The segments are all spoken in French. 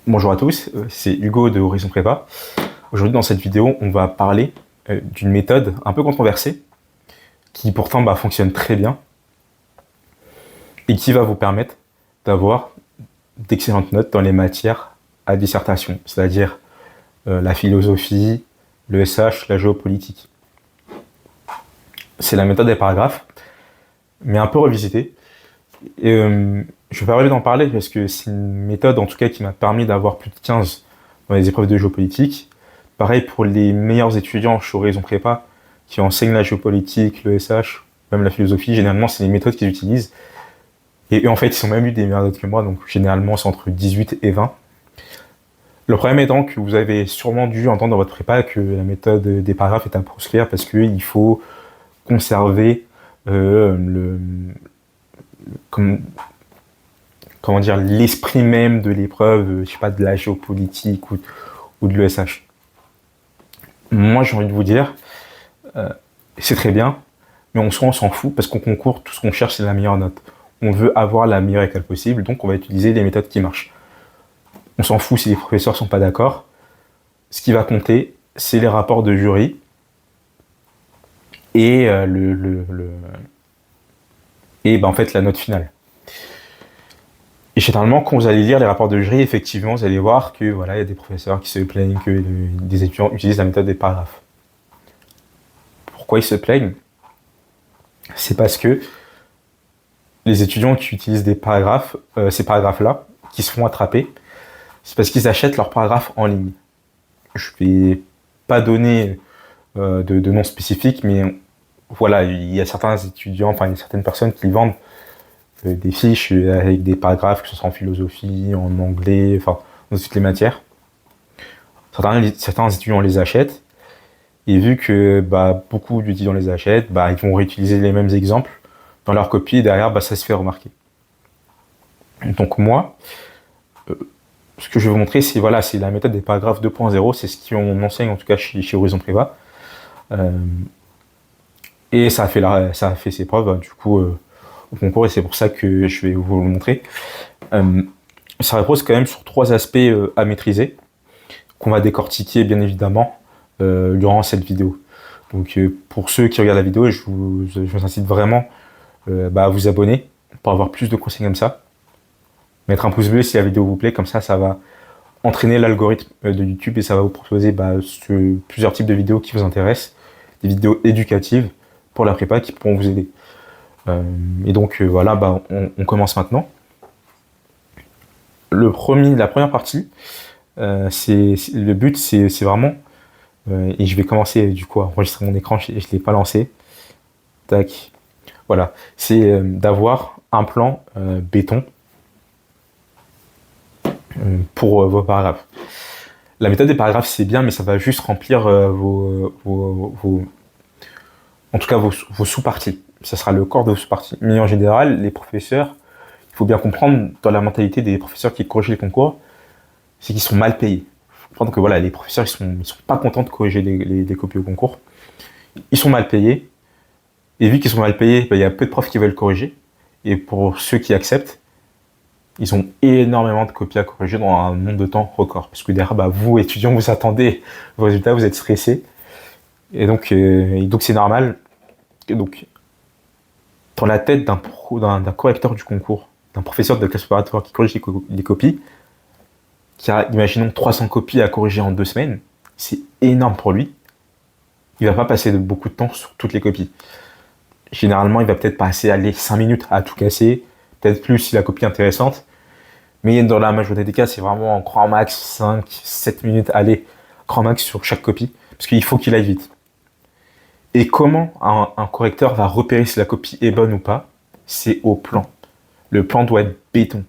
Bonjour à tous, c'est Hugo de Horizon Prépa. Aujourd'hui dans cette vidéo, on va parler d'une méthode un peu controversée qui pourtant fonctionne très bien et qui va vous permettre d'avoir d'excellentes notes dans les matières à dissertation, c'est-à-dire la philosophie, le SH, la géopolitique. C'est la méthode des paragraphes, mais un peu revisitée. Et je vais pas arrêter d'en parler parce que c'est une méthode en tout cas qui m'a permis d'avoir plus de 15 dans les épreuves de géopolitique. Pareil pour les meilleurs étudiants chez Horizon Prépa qui enseignent la géopolitique, le SH, même la philosophie. Généralement, c'est les méthodes qu'ils utilisent. Et eux, en fait, ils ont même eu des meilleures notes que moi, donc généralement, c'est entre 18 et 20. Le problème étant que vous avez sûrement dû entendre dans votre prépa que la méthode des paragraphes est à proscrire parce qu'il faut conserver comme, comment dire, l'esprit même de l'épreuve, je sais pas, de la géopolitique ou de l'ESH. Moi, j'ai envie de vous dire, c'est très bien, mais on s'en fout parce qu'au concours, tout ce qu'on cherche, c'est la meilleure note. On veut avoir la meilleure école possible, donc on va utiliser les méthodes qui marchent. On s'en fout si les professeurs sont pas d'accord. Ce qui va compter, c'est les rapports de jury et en fait la note finale. Et généralement, quand vous allez lire les rapports de jury, effectivement, vous allez voir que voilà, il y a des professeurs qui se plaignent que des étudiants utilisent la méthode des paragraphes. Pourquoi ils se plaignent? C'est parce que les étudiants qui utilisent des paragraphes, ces paragraphes-là, qui se font attraper, c'est parce qu'ils achètent leurs paragraphes en ligne. Je vais pas donner de nom spécifique, mais voilà, il y a certains étudiants, enfin il y a certaines personnes qui vendent des fiches avec des paragraphes, que ce soit en philosophie, en anglais, enfin dans toutes les matières. Certains étudiants les achètent, et vu que beaucoup d'étudiants les achètent, ils vont réutiliser les mêmes exemples dans leur copie, et derrière, ça se fait remarquer. Donc moi, ce que je vais vous montrer, c'est voilà, c'est la méthode des paragraphes 2.0, c'est ce qu'on enseigne en tout cas chez Horizon Prépa. Et ça a fait ses preuves, du coup, au concours, et c'est pour ça que je vais vous le montrer. Ça repose quand même sur 3 aspects à maîtriser, qu'on va décortiquer bien évidemment durant cette vidéo. Donc pour ceux qui regardent la vidéo, je vous incite vraiment à vous abonner pour avoir plus de conseils comme ça. Mettre un pouce bleu si la vidéo vous plaît, comme ça va entraîner l'algorithme de YouTube et ça va vous proposer plusieurs types de vidéos qui vous intéressent, des vidéos éducatives pour la prépa qui pourront vous aider. Et donc voilà, on commence maintenant. La première partie, le but, c'est vraiment, et je vais commencer du coup à enregistrer mon écran, je ne l'ai pas lancé. Tac. Voilà, c'est d'avoir un plan béton pour vos paragraphes. La méthode des paragraphes, c'est bien, mais ça va juste remplir en tout cas vos sous-parties. Ça sera le corps de vos sous-parties. Mais en général, les professeurs, il faut bien comprendre dans la mentalité des professeurs qui corrigent les concours, c'est qu'ils sont mal payés. Il faut comprendre que voilà, les professeurs, ils sont pas contents de corriger les copies au concours. Ils sont mal payés. Et vu qu'ils sont mal payés, il y a peu de profs qui veulent corriger. Et pour ceux qui acceptent, ils ont énormément de copies à corriger dans un nombre de temps record. Parce que derrière, vous, étudiants, vous attendez vos résultats, vous êtes stressés. Et donc c'est normal. Et donc, dans la tête d'un correcteur du concours, d'un professeur de classe préparatoire qui corrige les copies, qui a, imaginons, 300 copies à corriger en 2 semaines, c'est énorme pour lui. Il va pas passer beaucoup de temps sur toutes les copies. Généralement, il va peut-être passer 5 minutes à tout casser, peut-être plus si la copie est intéressante. Mais dans la majorité des cas, c'est vraiment en grand max 5, 7 minutes, grand max sur chaque copie, parce qu'il faut qu'il aille vite. Et comment un correcteur va repérer si la copie est bonne ou pas? C'est au plan. Le plan doit être béton.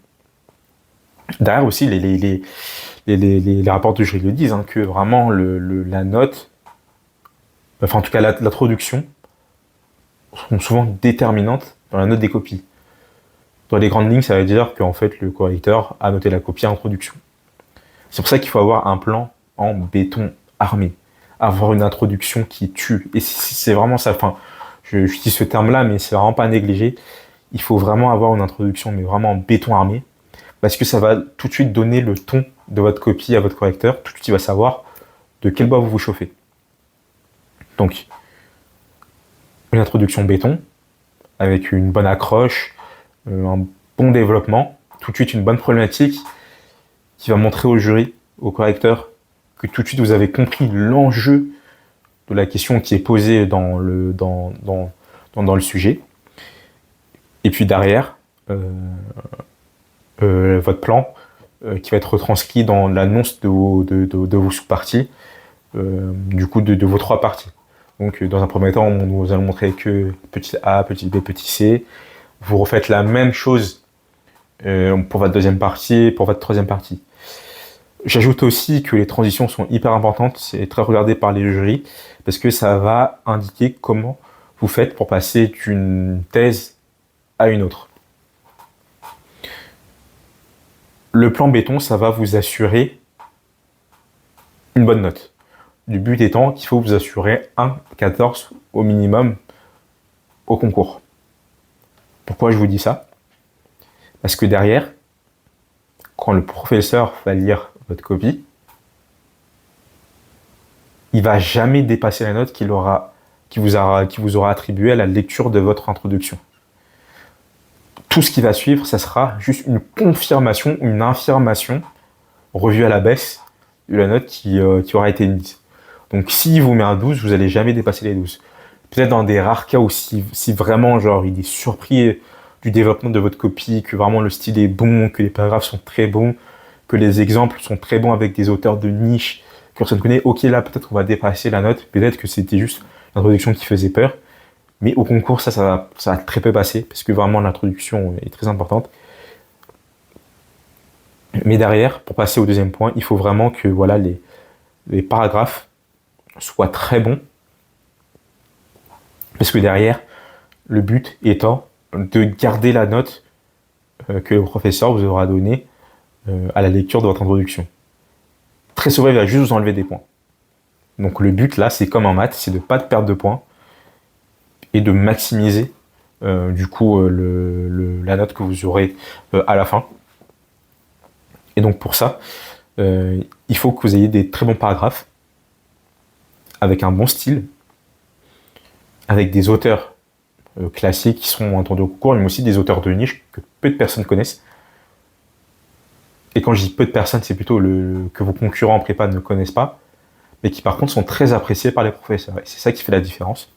Derrière aussi, les rapports de jury le disent, que vraiment la note, enfin en tout cas l'introduction, sont souvent déterminantes dans la note des copies. Dans les grandes lignes, ça veut dire qu'en fait le correcteur a noté la copie à introduction. C'est pour ça qu'il faut avoir un plan en béton armé. Avoir une introduction qui tue. Et c'est vraiment ça. Enfin, j'utilise ce terme-là, mais c'est vraiment pas négligé. Il faut vraiment avoir une introduction, mais vraiment en béton armé, parce que ça va tout de suite donner le ton de votre copie à votre correcteur, tout de suite il va savoir de quel bois vous vous chauffez. Donc, une introduction béton, avec une bonne accroche, un bon développement, tout de suite une bonne problématique qui va montrer au jury, au correcteur, que tout de suite vous avez compris l'enjeu de la question qui est posée dans le sujet. Et puis derrière, votre plan qui va être retranscrit dans l'annonce de vos sous-parties, du coup de vos 3 parties. Donc dans un premier temps, nous allons montrer que petit A, petit B, petit C. Vous refaites la même chose pour votre deuxième partie, pour votre troisième partie. J'ajoute aussi que les transitions sont hyper importantes, c'est très regardé par les jurys, parce que ça va indiquer comment vous faites pour passer d'une thèse à une autre. Le plan béton, ça va vous assurer une bonne note. Le but étant qu'il faut vous assurer 1,14 au minimum au concours. Pourquoi je vous dis ça? Parce que derrière, quand le professeur va lire votre copie, il va jamais dépasser la note qui vous aura attribuée à la lecture de votre introduction. Tout ce qui va suivre, ça sera juste une confirmation ou une infirmation revue à la baisse de la note qui aura été mise. Donc s'il vous met un 12, vous n'allez jamais dépasser les 12. Peut-être dans des rares cas où si vraiment genre il est surpris du développement de votre copie, que vraiment le style est bon, que les paragraphes sont très bons, que les exemples sont très bons avec des auteurs de niche que personne ne connaît, ok là peut-être on va dépasser la note, peut-être que c'était juste l'introduction qui faisait peur, mais au concours ça va très peu passer, parce que vraiment l'introduction est très importante. Mais derrière, pour passer au deuxième point, il faut vraiment que voilà, les paragraphes soient très bons, parce que derrière, le but étant de garder la note que le professeur vous aura donnée à la lecture de votre introduction. Très souvent, il va juste vous enlever des points. Donc le but là, c'est comme en maths, c'est de ne pas perdre de points et de maximiser du coup la note que vous aurez à la fin. Et donc pour ça, il faut que vous ayez des très bons paragraphes, avec un bon style, avec des auteurs classiques qui sont en tour de concours, mais aussi des auteurs de niche que peu de personnes connaissent. Et quand je dis peu de personnes, c'est plutôt que vos concurrents en prépa ne connaissent pas, mais qui par contre sont très appréciés par les professeurs. Et c'est ça qui fait la différence.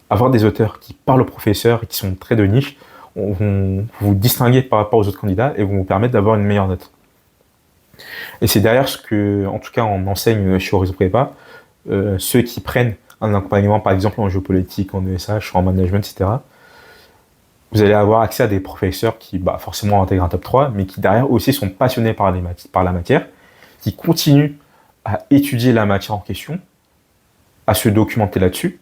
Avoir des auteurs qui parlent aux professeurs et qui sont très de niche, vont vous distinguer par rapport aux autres candidats et vont vous permettre d'avoir une meilleure note. Et c'est derrière ce que, en tout cas, on enseigne chez Horizon Prépa, ceux qui prennent un accompagnement, par exemple en géopolitique, en ESH, en management, etc. Vous allez avoir accès à des professeurs qui, forcément, intègrent un top 3, mais qui derrière aussi sont passionnés par la matière, qui continuent à étudier la matière en question, à se documenter là-dessus.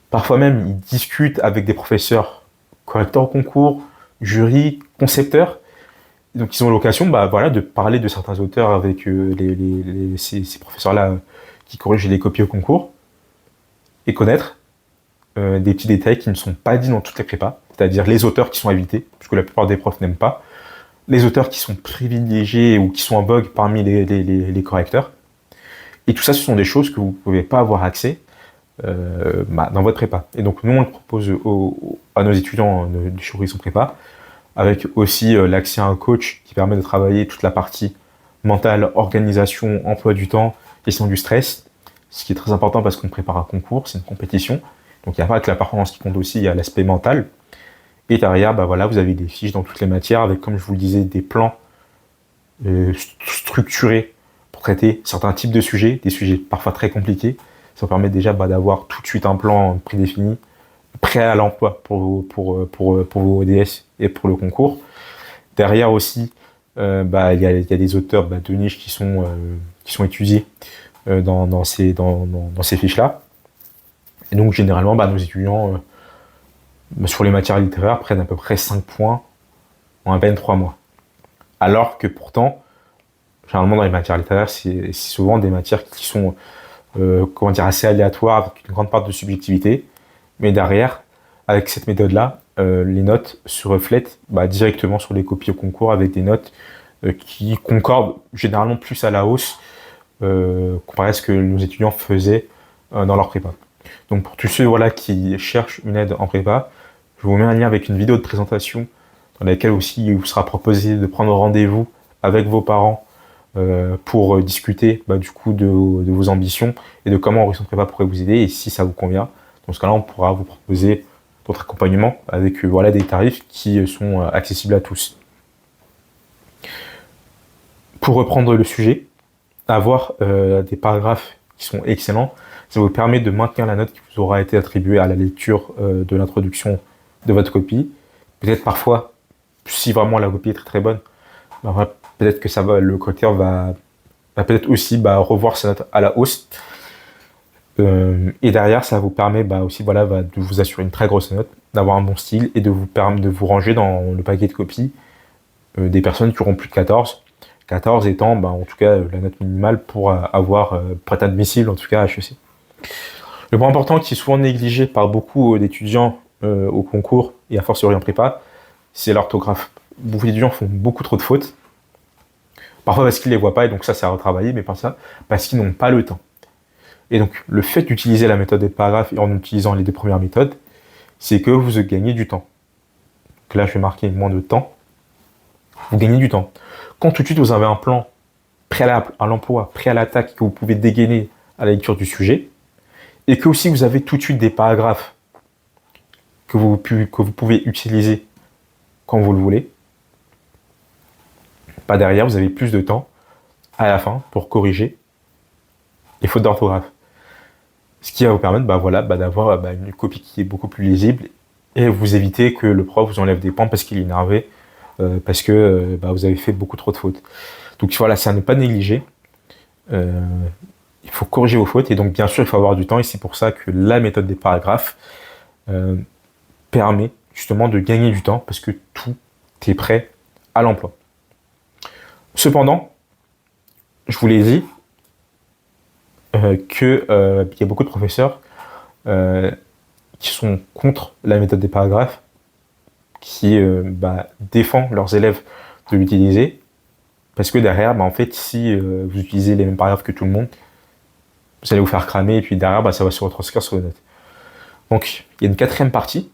Parfois même, ils discutent avec des professeurs correcteurs au concours, jury, concepteurs. Donc, ils ont l'occasion de parler de certains auteurs avec ces professeurs-là qui corrigent les copies au concours et connaître des petits détails qui ne sont pas dits dans toutes les prépas, c'est-à-dire les auteurs qui sont évités, puisque la plupart des profs n'aiment pas, les auteurs qui sont privilégiés ou qui sont en vogue parmi les correcteurs. Et tout ça, ce sont des choses que vous ne pouvez pas avoir accès dans votre prépa. Et donc, nous, on le propose à nos étudiants de chez Horizon Prépa, avec aussi l'accès à un coach qui permet de travailler toute la partie mentale, organisation, emploi du temps, gestion du stress, ce qui est très important parce qu'on prépare un concours, c'est une compétition. Donc il n'y a pas que la performance qui compte aussi, il y a l'aspect mental. Et derrière, vous avez des fiches dans toutes les matières avec, comme je vous le disais, des plans structurés pour traiter certains types de sujets, des sujets parfois très compliqués. Ça permet déjà d'avoir tout de suite un plan prédéfini, prêt à l'emploi pour vos ODS et pour le concours. Derrière aussi, il y a des auteurs de niche qui sont étudiés dans ces fiches-là. Et donc, généralement, nos étudiants, sur les matières littéraires, prennent à peu près 5 points en à peine 3 mois. Alors que pourtant, généralement, dans les matières littéraires, c'est souvent des matières qui sont assez aléatoires, avec une grande part de subjectivité. Mais derrière, avec cette méthode-là, les notes se reflètent directement sur les copies au concours avec des notes qui concordent généralement plus à la hausse comparé à ce que nos étudiants faisaient dans leur prépa. Donc pour tous ceux voilà, qui cherchent une aide en prépa, je vous mets un lien avec une vidéo de présentation dans laquelle aussi il vous sera proposé de prendre rendez-vous avec vos parents pour discuter du coup de vos ambitions et de comment Horizon Prépa pourrait vous aider et si ça vous convient. Dans ce cas-là, on pourra vous proposer votre accompagnement avec voilà, des tarifs qui sont accessibles à tous. Pour reprendre le sujet, avoir des paragraphes qui sont excellents, ça vous permet de maintenir la note qui vous aura été attribuée à la lecture de l'introduction de votre copie. Peut-être parfois, si vraiment la copie est très très bonne, peut-être que ça va, le correcteur va peut-être aussi revoir sa note à la hausse. Et derrière, ça vous permet aussi voilà, de vous assurer une très grosse note, d'avoir un bon style et de vous permettre de vous ranger dans le paquet de copies des personnes qui auront plus de 14. 14 étant en tout cas la note minimale pour être admissible en tout cas à HEC. Le point important qui est souvent négligé par beaucoup d'étudiants au concours et à fortiori en prépa, c'est l'orthographe. Beaucoup d'étudiants font beaucoup trop de fautes. Parfois parce qu'ils ne les voient pas et donc ça c'est à retravailler, mais pas ça, parce qu'ils n'ont pas le temps. Et donc le fait d'utiliser la méthode des paragraphes et en utilisant les deux premières méthodes, c'est que vous gagnez du temps. Donc là je vais marquer moins de temps. Vous gagnez du temps. Quand tout de suite vous avez un plan préalable à l'emploi, prêt à l'attaque, que vous pouvez dégainer à la lecture du sujet, et que aussi vous avez tout de suite des paragraphes que vous pouvez utiliser quand vous le voulez, derrière vous avez plus de temps à la fin pour corriger les fautes d'orthographe. Ce qui va vous permettre d'avoir une copie qui est beaucoup plus lisible et vous éviter que le prof vous enlève des points parce qu'il est énervé, parce que vous avez fait beaucoup trop de fautes. Donc voilà, c'est à ne pas négliger. Il faut corriger vos fautes et donc bien sûr il faut avoir du temps et c'est pour ça que la méthode des paragraphes permet justement de gagner du temps parce que tout est prêt à l'emploi. Cependant, je vous l'ai dit, qu'il y a beaucoup de professeurs qui sont contre la méthode des paragraphes, qui défendent leurs élèves de l'utiliser, parce que derrière, en fait, si vous utilisez les mêmes paragraphes que tout le monde, vous allez vous faire cramer, et puis derrière, ça va se retranscrire sur les notes. Donc, il y a une quatrième partie,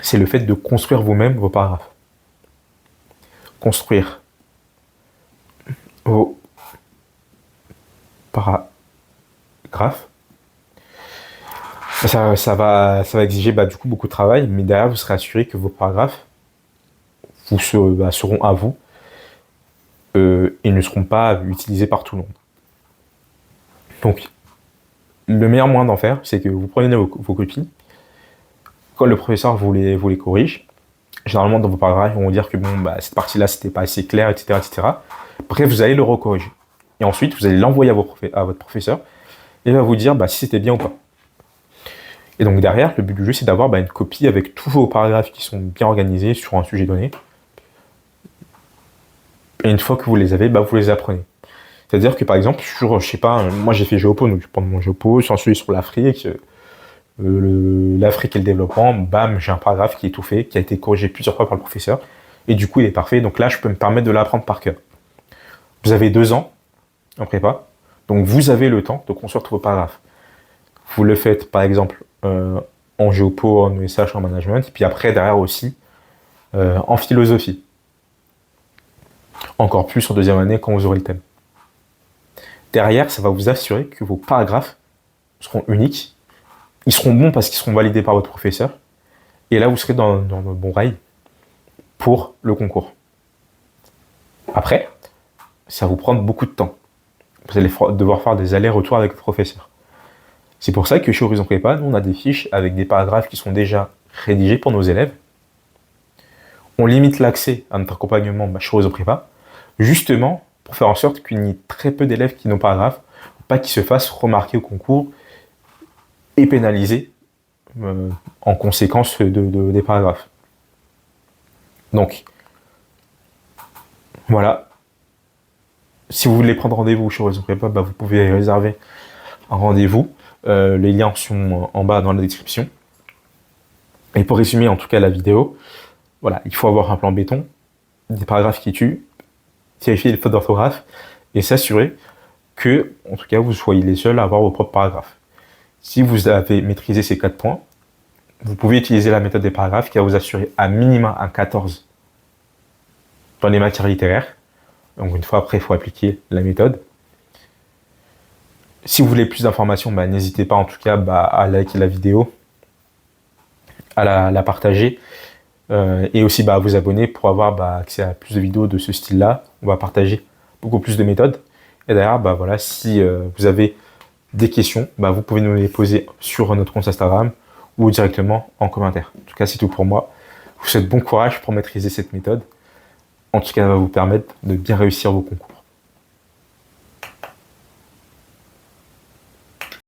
c'est le fait de construire vous-même vos paragraphes. Construire vos paragraphes. Ça va exiger du coup beaucoup de travail, mais derrière vous serez assuré que vos paragraphes seront à vous et ne seront pas utilisés par tout le monde. Donc, le meilleur moyen d'en faire, c'est que vous prenez vos copies, quand le professeur vous les corrige, généralement dans vos paragraphes, ils vont vous dire que cette partie-là, c'était pas assez clair, etc., etc. Bref, vous allez le recorriger. Et ensuite, vous allez l'envoyer à votre professeur et il va vous dire si c'était bien ou pas. Et donc derrière, le but du jeu, c'est d'avoir une copie avec tous vos paragraphes qui sont bien organisés sur un sujet donné. Et une fois que vous les avez, vous les apprenez. C'est-à-dire que par exemple, sur, je sais pas, moi j'ai fait Géopo, donc je prends mon Géopo, sur un sujet sur l'Afrique, l'Afrique et le développement, j'ai un paragraphe qui est tout fait, qui a été corrigé plusieurs fois par le professeur, et du coup il est parfait, donc là je peux me permettre de l'apprendre par cœur. Vous avez 2 ans en prépa, donc vous avez le temps de construire tous vos paragraphes. Vous le faites par exemple en Géopo, en ESH, en management, et puis après derrière aussi en philosophie. Encore plus en deuxième année quand vous aurez le thème. Derrière, ça va vous assurer que vos paragraphes seront uniques. Ils seront bons parce qu'ils seront validés par votre professeur. Et là, vous serez dans le bon rail pour le concours. Après, ça va vous prendre beaucoup de temps. Vous allez devoir faire des allers-retours avec votre professeur. C'est pour ça que chez Horizon Prépa, nous, on a des fiches avec des paragraphes qui sont déjà rédigés pour nos élèves. On limite l'accès à notre accompagnement chez Horizon Prépa, justement pour faire en sorte qu'il y ait très peu d'élèves qui n'ont pas paragraphe, pas qu'ils se fassent remarquer au concours et pénaliser en conséquence des paragraphes. Donc, voilà. Si vous voulez prendre rendez-vous chez Horizon Prépa, vous pouvez réserver un rendez-vous. Les liens sont en bas dans la description. Et pour résumer en tout cas la vidéo, voilà, il faut avoir un plan béton, des paragraphes qui tuent, vérifier les fautes d'orthographe et s'assurer que, en tout cas, vous soyez les seuls à avoir vos propres paragraphes. Si vous avez maîtrisé ces 4 points, vous pouvez utiliser la méthode des paragraphes qui va vous assurer à minima un 14 dans les matières littéraires. Donc une fois après, il faut appliquer la méthode. Si vous voulez plus d'informations, n'hésitez pas en tout cas à liker la vidéo, à la partager et aussi à vous abonner pour avoir accès à plus de vidéos de ce style-là. On va partager beaucoup plus de méthodes. Et d'ailleurs, voilà, si vous avez des questions, vous pouvez nous les poser sur notre compte Instagram ou directement en commentaire. En tout cas, c'est tout pour moi. Je vous souhaite bon courage pour maîtriser cette méthode. En tout cas, ça va vous permettre de bien réussir vos concours.